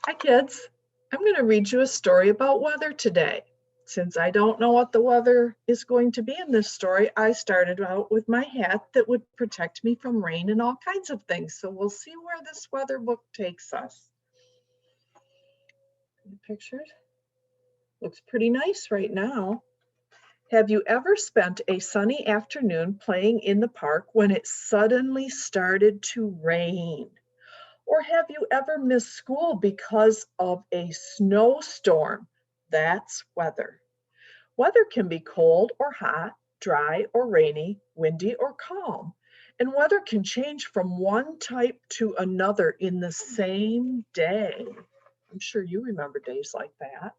Hi kids, I'm going to read you a story about weather today. Since I don't know what the weather is going to be in this story, I started out with my hat that would protect me from rain and all kinds of things. So we'll see where this weather book takes us. The pictures looks pretty nice right now. Have you ever spent a sunny afternoon playing in the park when it suddenly started to rain? Or have you ever missed school because of a snowstorm? That's weather. Weather can be cold or hot, dry or rainy, windy or calm. And weather can change from one type to another in the same day. I'm sure you remember days like that.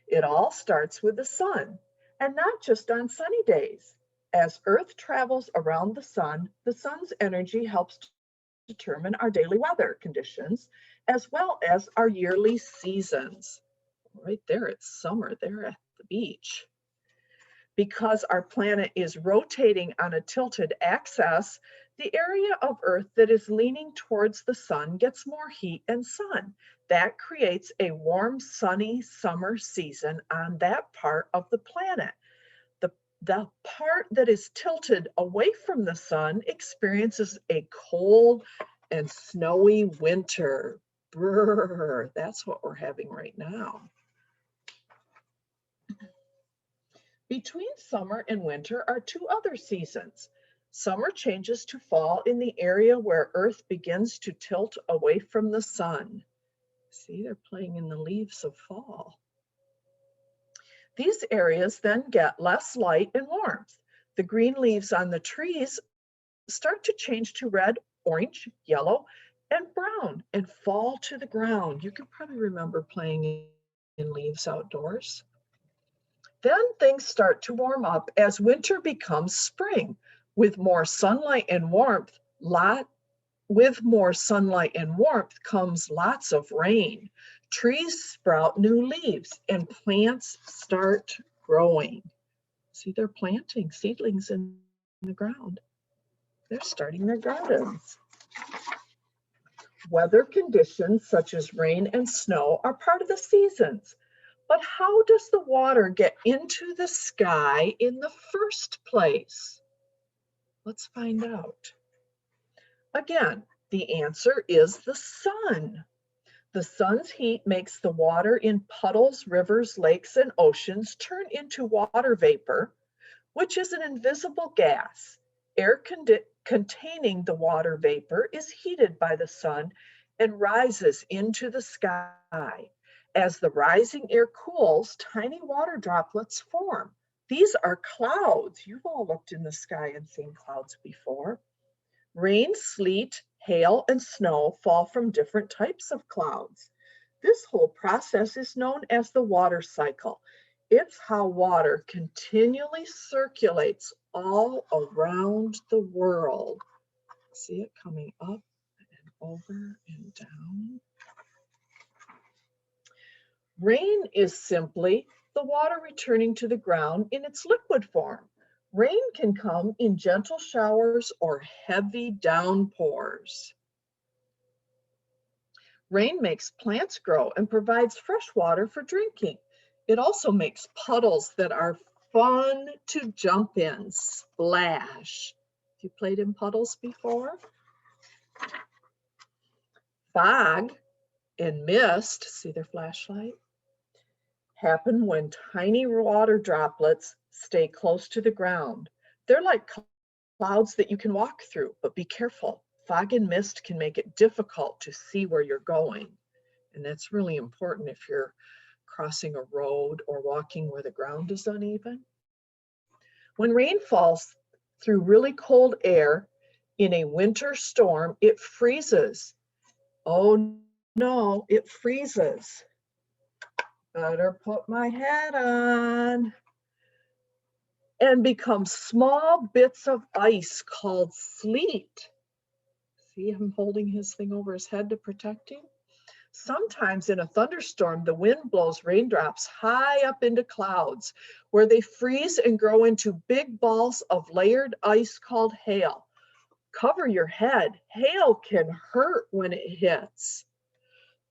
It all starts with the sun, and not just on sunny days. As Earth travels around the sun's energy helps determine our daily weather conditions, as well as our yearly seasons. Right there, it's summer there at the beach. Because our planet is rotating on a tilted axis, the area of Earth that is leaning towards the sun gets more heat and sun. That creates a warm, sunny summer season on that part of the planet. The part that is tilted away from the sun experiences a cold and snowy winter. Brr, that's what we're having right now. Between summer and winter are two other seasons. Summer changes to fall in the area where Earth begins to tilt away from the sun. See, they're playing in the leaves of fall. These areas then get less light and warmth. The green leaves on the trees start to change to red, orange, yellow, and brown and fall to the ground. You can probably remember playing in leaves outdoors. Then things start to warm up as winter becomes spring. With more sunlight and warmth, comes lots of rain. Trees sprout new leaves and plants start growing. See, they're planting seedlings in the ground. They're starting their gardens. Weather conditions such as rain and snow are part of the seasons. But how does the water get into the sky in the first place? Let's find out. Again, the answer is the sun. The sun's heat makes the water in puddles, rivers, lakes, and oceans turn into water vapor, which is an invisible gas. Air containing the water vapor is heated by the sun and rises into the sky. As the rising air cools, tiny water droplets form. These are clouds. You've all looked in the sky and seen clouds before. Rain, sleet, hail, and snow fall from different types of clouds. This whole process is known as the water cycle. It's how water continually circulates all around the world. See it coming up and over and down. Rain is simply the water returning to the ground in its liquid form. Rain can come in gentle showers or heavy downpours. Rain makes plants grow and provides fresh water for drinking. It also makes puddles that are fun to jump in, splash. Have you played in puddles before? Fog and mist, see their flashlight, happen when tiny water droplets stay close to the ground. They're like clouds that you can walk through, but be careful. Fog and mist can make it difficult to see where you're going. And that's really important if you're crossing a road or walking where the ground is uneven. When rain falls through really cold air in a winter storm, it freezes. Oh no, it freezes. Better put my hat on. And becomes small bits of ice called sleet. See him holding his thing over his head to protect him? Sometimes in a thunderstorm, the wind blows raindrops high up into clouds where they freeze and grow into big balls of layered ice called hail. Cover your head. Hail can hurt when it hits.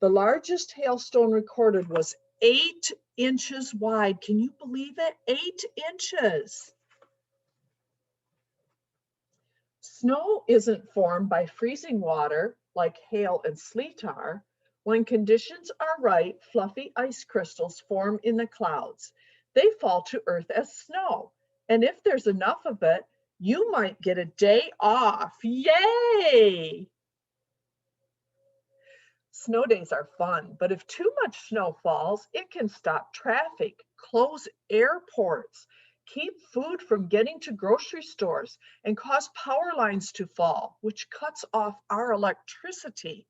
The largest hailstone recorded was 8 inches wide. Can you believe it? 8 inches. Snow isn't formed by freezing water like hail and sleet are. When conditions are right, fluffy ice crystals form in the clouds. They fall to earth as snow. And if there's enough of it, you might get a day off. Yay! Snow days are fun, but if too much snow falls, it can stop traffic, close airports, keep food from getting to grocery stores, and cause power lines to fall, which cuts off our electricity.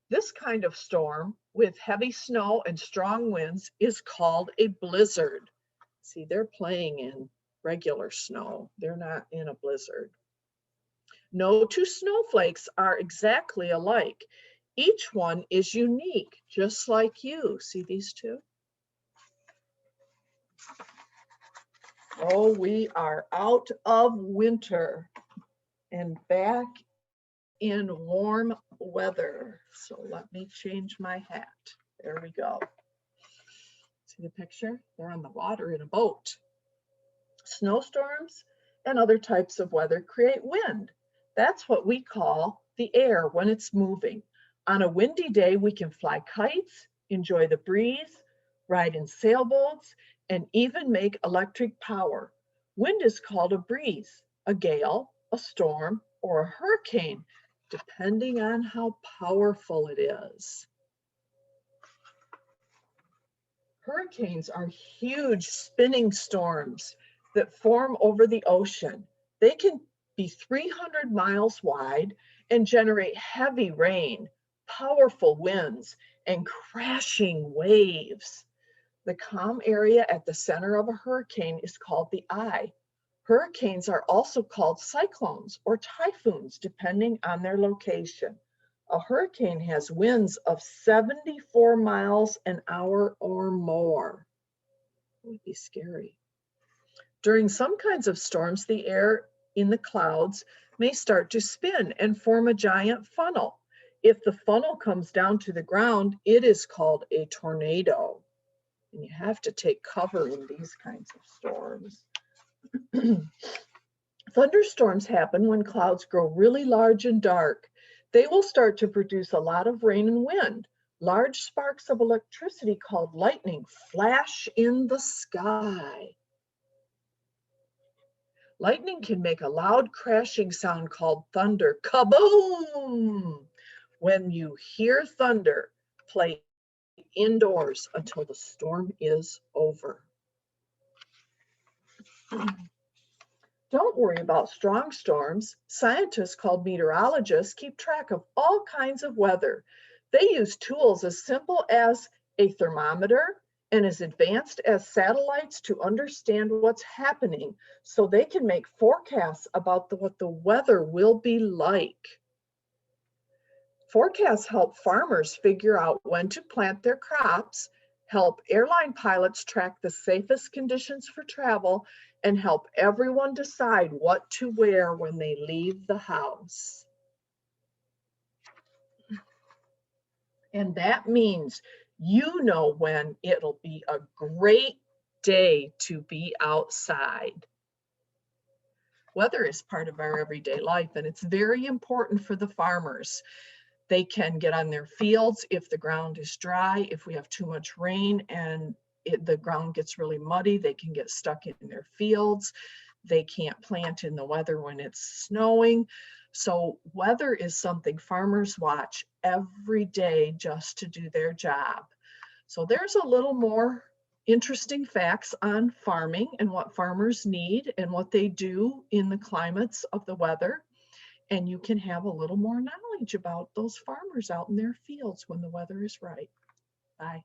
This kind of storm with heavy snow and strong winds is called a blizzard. See, they're playing in regular snow. They're not in a blizzard. No two snowflakes are exactly alike. Each one is unique, just like you. See these two? Oh, we are out of winter and back in warm weather. So let me change my hat. There we go. See the picture? They're on the water in a boat. Snowstorms and other types of weather create wind. That's what we call the air when it's moving. On a windy day, we can fly kites, enjoy the breeze, ride in sailboats, and even make electric power. Wind is called a breeze, a gale, a storm, or a hurricane, depending on how powerful it is. Hurricanes are huge spinning storms that form over the ocean. They can be 300 miles wide and generate heavy rain, powerful winds, and crashing waves. The calm area at the center of a hurricane is called the eye. Hurricanes are also called cyclones or typhoons, depending on their location. A hurricane has winds of 74 miles an hour or more. It would be scary. During some kinds of storms, the air in the clouds may start to spin and form a giant funnel. If the funnel comes down to the ground, it is called a tornado. And you have to take cover in these kinds of storms. Thunderstorms happen when clouds grow really large and dark. They will start to produce a lot of rain and wind. Large sparks of electricity called lightning flash in the sky. Lightning can make a loud crashing sound called thunder. Kaboom! When you hear thunder, play indoors until the storm is over. Don't worry about strong storms. Scientists called meteorologists keep track of all kinds of weather. They use tools as simple as a thermometer and as advanced as satellites to understand what's happening so they can make forecasts about what the weather will be like. Forecasts help farmers figure out when to plant their crops, help airline pilots track the safest conditions for travel, and help everyone decide what to wear when they leave the house. And that means you know when it'll be a great day to be outside. Weather is part of our everyday life, and it's very important for the farmers. They can get on their fields if the ground is dry. If we have too much rain and the ground gets really muddy, they can get stuck in their fields. They can't plant in the weather when it's snowing. So weather is something farmers watch every day just to do their job. So there's a little more interesting facts on farming and what farmers need and what they do in the climates of the weather. And you can have a little more knowledge about those farmers out in their fields when the weather is right. Bye.